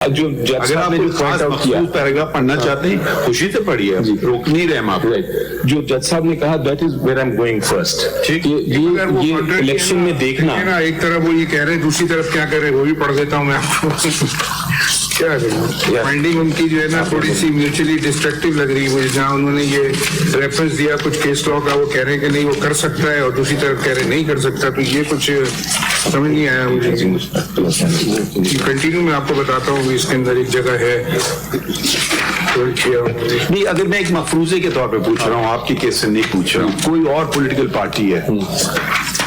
जो जज साहब ने जो पॉइंट आउट किया, पैराग्राफ पढ़ना चाहते हैं, खुशी से पढ़िए, रोक नहीं रहे हम आपको। जो जज साहब ने कहा that is where I am going first. ठीक, ये इलेक्शन में देखना ना, एक तरफ वो ये कह रहे हैं, दूसरी तरफ क्या कर रहे हैं वो भी पढ़ देता हूँ मैं आपको। क्या फाइंडिंग उनकी जो है ना थोड़ी सी म्यूचुअली डिस्ट्रक्टिव लग रही है, जहाँ उन्होंने ये रेफरेंस दिया कुछ केस लॉ का, वो कह रहे हैं कि नहीं वो कर सकता है और दूसरी तरफ कह रहे हैं नहीं कर सकता, तो ये कुछ समझ नहीं आया मुझे। कंटिन्यू मैं आपको बताता हूँ इसके अंदर एक जगह है नहीं, अगर मैं एक मफरूजे के तौर पे पूछ रहा हूँ, आपके केस से नहीं पूछ रहा हूँ, कोई और पॉलिटिकल पार्टी है,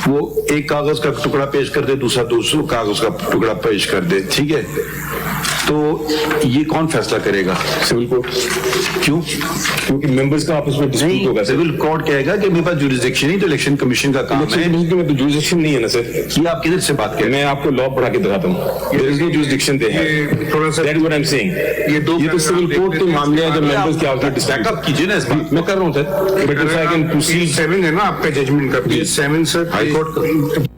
वो एक कागज का टुकड़ा पेश कर दे, दूसरा कागज का टुकड़ा पेश कर दे, ठीक है, तो ये कौन फैसला करेगा? Civil court. क्यों? क्योंकि मेंबर्स का आपस में डिस्प्यूट होगा। सिविल कोर्ट कहेगा कि मेरे पास जुरिसडिक्शन नहीं, तो इलेक्शन कमीशन का काम है। में तो जुरिसडिक्शन नहीं है ना सर। ये आप किधर से बात करें? मैं आपको लॉ पढ़ा के दिखाता हूँ, there is no jurisdiction there है। थोड़ा सा that is what I am saying. ये तो सिविल कोर्ट के मामले हैं, जब मेंबर्स के आपस में बैकअप कीजिए ना इस बात। मैं कर रहा हूँ sir, but if I can proceed. 7 है ना आपका जजमेंट का, पेज 7 सर हाई कोर्ट।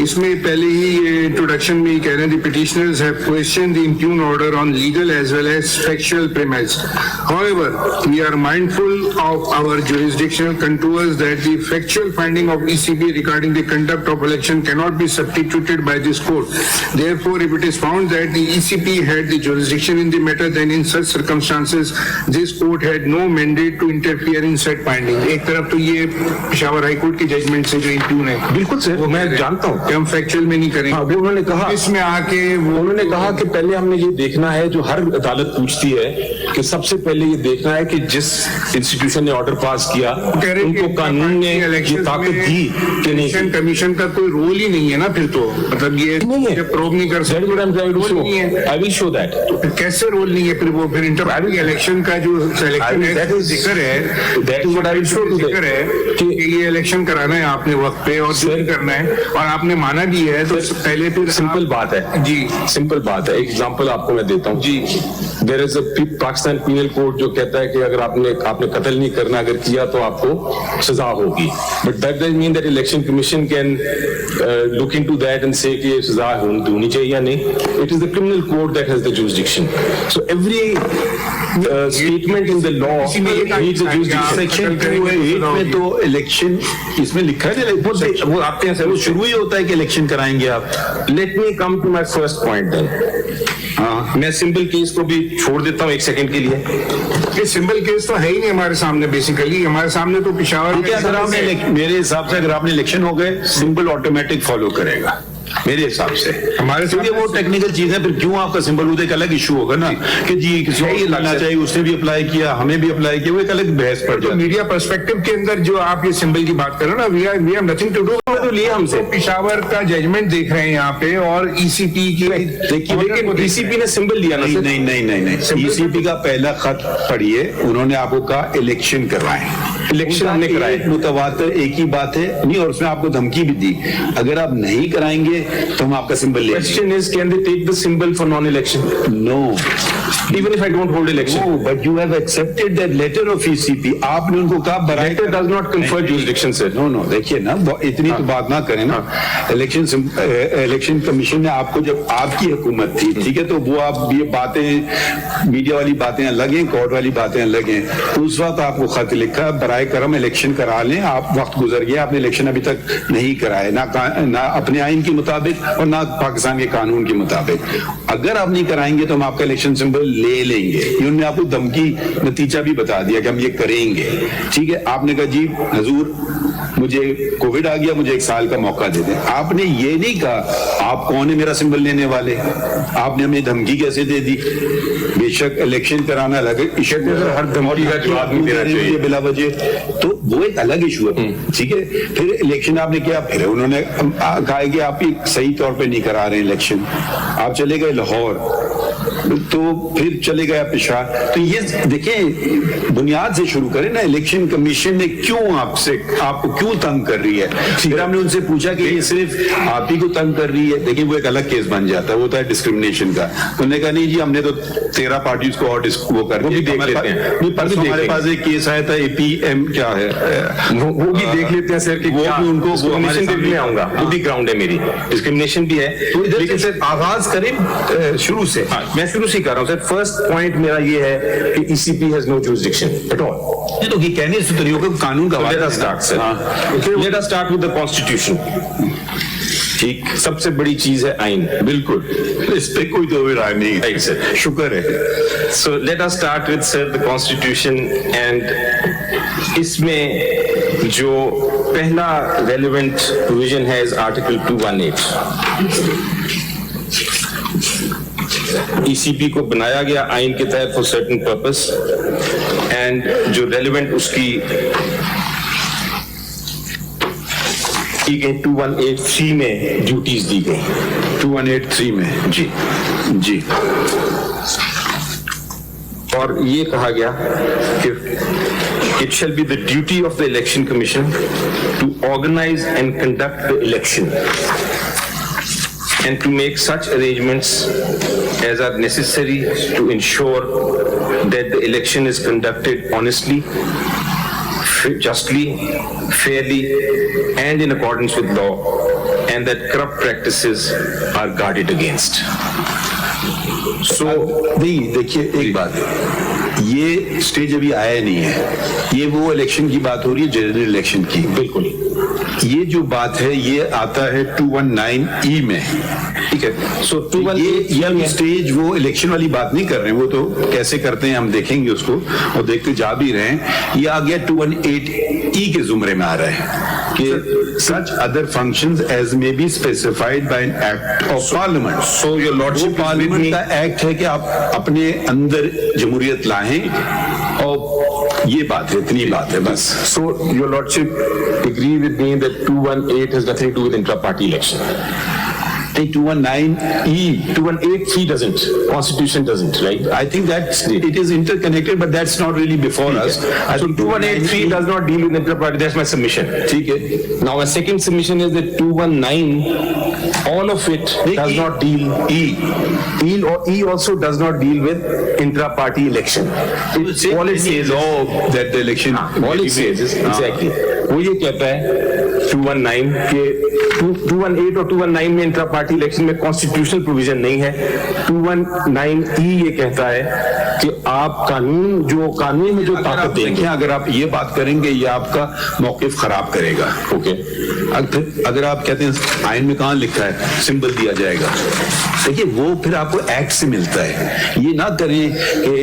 इसमें पहले ही इंट्रोडक्शन में ही कह रहे हैं the petitioners have question the impugned order on legal as well as factual premise. However we are mindful of our jurisdictional contours that the factual finding of ECB regarding the conduct of election cannot be substituted by this court. Therefore, if it is found that the ECB had the jurisdiction in the matter, then in such circumstances this court had no mandate to interfere in said finding. एक तरफ तो ये Peshawar high court की judgement से जो impugn है, बिल्कुल sir, मैं जानता हूँ हम फैक्चुअल में नहीं करेंगे। हाँ, वो उन्होंने कहा, इसमें आके उन्होंने कहा कि पहले हमने ये देखना है, जो हर अदालत पूछती है कि सबसे पहले ये देखना है कि जिस इंस्टीट्यूशन ने ऑर्डर पास किया उनको कानून ने ये ताकत दी कि नहीं। इलेक्शन कमीशन का कोई रोल ही नहीं है ना, फिर तो मतलब ये नहीं है, प्रोब नहीं कर सकते। I will show that. फिर कैसे रोल नहीं है? फिर वो फिर इंटर इलेक्शन का जो सिलेक्शन है जिक्र है, that is what I will show जिक्र है कि ये इलेक्शन कराना है आपने वक्त पे और जो करना है और आपने माना भी है, तो पहले फिर सिंपल बात है जी, सिंपल बात है। एग्जांपल आपको मैं देता हूँ जी। There is a Pakistan penal code जो कहता है कि अगर आपने कत्ल नहीं करना, अगर किया तो आपको सजा होगी, but that doesn't mean that election commission can look into that and से कि सजा होनी चाहिए या नहीं। It is the criminal code that has the jurisdiction. So every statement in the law needs a jurisdiction. Section 208 में तो election इसमें लिखा है, वो आपके यहाँ से शुरू ही होता है कि इलेक्शन कराएंगे आप। Let me come to my first point then. हाँ, मैं सिंपल केस को भी छोड़ देता हूँ एक सेकंड के लिए। ये सिंपल केस तो है ही नहीं हमारे सामने, बेसिकली हमारे सामने तो पिशावर में अगर आपने मेरे हिसाब से अगर आपने इलेक्शन हो गए, सिंबल ऑटोमेटिक फॉलो करेगा मेरे हिसाब से। हमारे क्योंकि वो टेक्निकल चीज है, फिर क्यों आपका सिंबल उधर एक अलग इशू होगा ना कि जी किसी को ये लगना चाहिए, उसने भी अप्लाई किया, हमें भी अप्लाई किया, वो एक अलग बहस पड़ जाए। मीडिया पर्सपेक्टिव के अंदर जो आप ये सिंबल की बात कर रहे हो ना, we have nothing to do. तो लिए हमसे पिशावर का जजमेंट देख रहे हैं यहाँ पे और ईसीपी की, लेकिन ईसीपी ने सिंबल दिया ना। नहीं, ईसीपी का पहला खत पढ़िए, उन्होंने आपको कहा इलेक्शन करवाएं, इलेक्शन हमने कराए, मुतवातर एक ही बात है नहीं, और उसमें आपको धमकी भी दी, अगर आप नहीं कराएंगे तो हम आपका सिंबल लेंगे। Question is can they take the symbol for non election? No, even if I don't hold election. No, but you have accepted that letter of ECP. आपने उनको कहा letter does not confer jurisdiction sir. No, देखिए ना, इतनी तो बात ना करें ना। इलेक्शन कमीशन ने आपको, जब आपकी हुकूमत थी, ठीक है, तो वो आप ये बातें, मीडिया वाली बातें अलग हैं, कोर्ट वाली बातें अलग हैं, तो उस वक्त आपको खत लिखा बराए करम इलेक्शन करा लें। आप वक्त गुजर गया, आपने इलेक्शन अभी तक नहीं कराए, ना अपने आइन के मुताबिक और ना पाकिस्तान के कानून के मुताबिक। अगर आप नहीं कराएंगे तो हम आपका इलेक्शन सिंबल ले लेंगे। उन्होंने आपको धमकी नतीजा भी बता दिया कि हम ये करेंगे, ठीक है। आपने कहा जी हजूर मुझे कोविड आ गया, मुझे 1 साल का मौका दे दें। आपने ये नहीं कहा आप कौन है मेरा सिंबल लेने वाले, आपने हमें धमकी कैसे दे दी? बेशक इलेक्शन कराना अलग है, हर धमकी का जवाब नहीं देना चाहिए बिला वजह, तो वो एक अलग इशू है, ठीक है। फिर इलेक्शन आपने किया, फिर उन्होंने कहा कि आप सही तौर पे नहीं करा रहे इलेक्शन, आप चले गए लाहौर, तो फिर चले गया पेशा। तो ये देखिए बुनियाद से शुरू करें ना, इलेक्शन कमीशन ने क्यों आपको क्यों तंग कर रही है। फिर हमने उनसे पूछा कि ये सिर्फ आप ही को तंग कर रही है, देखिए वो एक अलग केस बन जाता है, वो होता है डिस्क्रिमिनेशन का। उन्होंने कहा नहीं जी हमने तो 13 पार्टीज को और वो कर वो भी देख लेते हैं। परसों हमारे पास एक केस आया था APM क्या है वो भी देख लेते हैं सर कि वो क्या भी उनको डिस्क्रिमिनेशन देखने आऊंगा, वो भी ग्राउंड है, मेरी डिस्क्रिमिनेशन भी है। तो इधर लेकिन से सर आगाज करें शुरू से। हाँ, मैं शुरू से कर रहा हूँ सर। फर्स्ट पॉइंट मेरा ये है कि ECP has no jurisdiction at all. ये तो ये कहने से तरीकों का कानून का Let us start, sir. Let us start with the Constitution. ठीक, सबसे बड़ी चीज है आइन। बिल्कुल, इस पे कोई तो राय नहीं है। Right, sir. शुक्र है। So let us start with sir the Constitution, and इसमें जो पहला relevant provision है is Article 218. ECP को बनाया गया आइन के तहत for certain purpose, and जो relevant उसकी 218(3) में ड्यूटीज दी गई। 218(3) में जी जी। और ये कहा गया कि it shall be the duty of the election commission to organize and conduct the election and to make such arrangements as are necessary to ensure that the election is conducted honestly, justly, fairly, and in accordance with law, and that corrupt practices are guarded against. So, नहीं देखिए एक बात है, ये stage अभी आया नहीं है, ये वो इलेक्शन की बात हो रही है, जनरल इलेक्शन की। बिल्कुल, ये जो बात है ये आता है 219(e) में, ठीक है। So 218 ये स्टेज वो इलेक्शन वाली बात नहीं कर रहे हैं, वो तो कैसे करते हैं हम देखेंगे उसको, और देखते जा भी रहे हैं। ये आ गया 218(e) के जुमरे में आ रहा है कि such other functions as may be specified by an act of parliament. So your lordship, parliament का एक्ट है कि आप अपने अंदर जमहूरियत लाएं, और ये बात है, इतनी बात है बस। So your lordship agree with me that 218 has nothing to do with intra-party election. 219(e) 218(3) doesn't. Constitution doesn't, right? I think that it is interconnected, but that's not really before us. I So think 218(3) does not deal with intra-party. That's my submission. ठीक है। Now my second submission is that 219, all of it does not deal. E also does not deal with intra-party election. All it says law that the election. all it says is exactly. वो ये कहता है 219 के 218 और 219 में intra party election में constitutional provision नहीं है। 219(e) ये कहता है कि आप कानून में जो ताकत देंगे, अगर आप ये बात करेंगे ये आपका मौकिफ खराब करेगा। ओके, अगर आप कहते हैं आइन में कहाँ लिखा है सिंबल दिया जाएगा, देखिए वो फिर आपको एक्ट से मिलता है। ये ना करें कि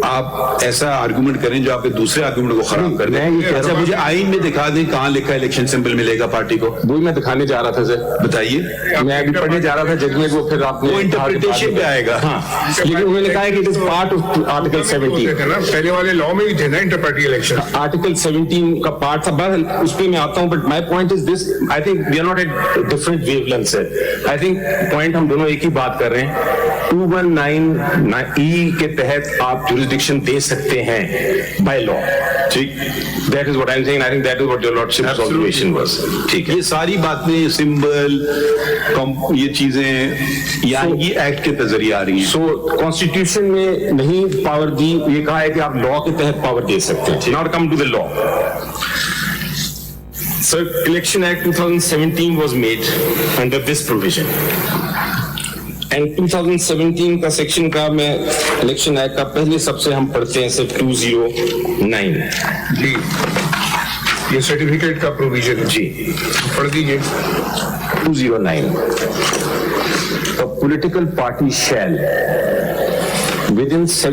आप ऐसा आर्गुमेंट करें जो आपके दूसरे आर्गुमेंट को खराब कर दें। अच्छा मुझे आइन में दिखा दें कहाँ लिखा है इलेक्शन सिंबल मिलेगा पार्टी को। वही मैं दिखाने जा रहा था सर, बताइए। मैं अभी पढ़ने जा रहा था जजमेंट को, फिर आपने वो इंटरप्रिटेशन पे आएगा। हाँ, लेकिन उन्होंने कहा है कि it is part of article 17। पहले वाले लॉ में भी थे ना इंटर पार्टी इलेक्शन। आर्टिकल 17 का पार्ट था, बस उस पे मैं आता हूं, but my point is this, I think we are not at different wavelength sir. I think point हम दोनों एक ही बात कर रहे हैं। 219(e) के तहत आप जुरिस्डिक्शन दे सकते हैं बाय लॉ, ठीक। That is what I am saying, I think that is what your lordship observation was, ठीक है। ये सारी बातें सिंबल ये चीजें यहाँ ये एक्ट के जरिए आ रही हैं। सो कॉन्स्टिट्यूशन में नहीं पावर दी, ये कहा है कि आप लॉ के तहत पावर दे सकते हैं। Now come to the law. Sir, Election Act 2017 was made under this provision. And 2017 का सेक्शन का मैं इलेक्शन एक्ट का पहले सबसे हम पढ़ते हैं सिर्फ 209 जी, ये सर्टिफिकेट का प्रोविजन है। जी, पढ़ दीजिए। 209 A political party shall within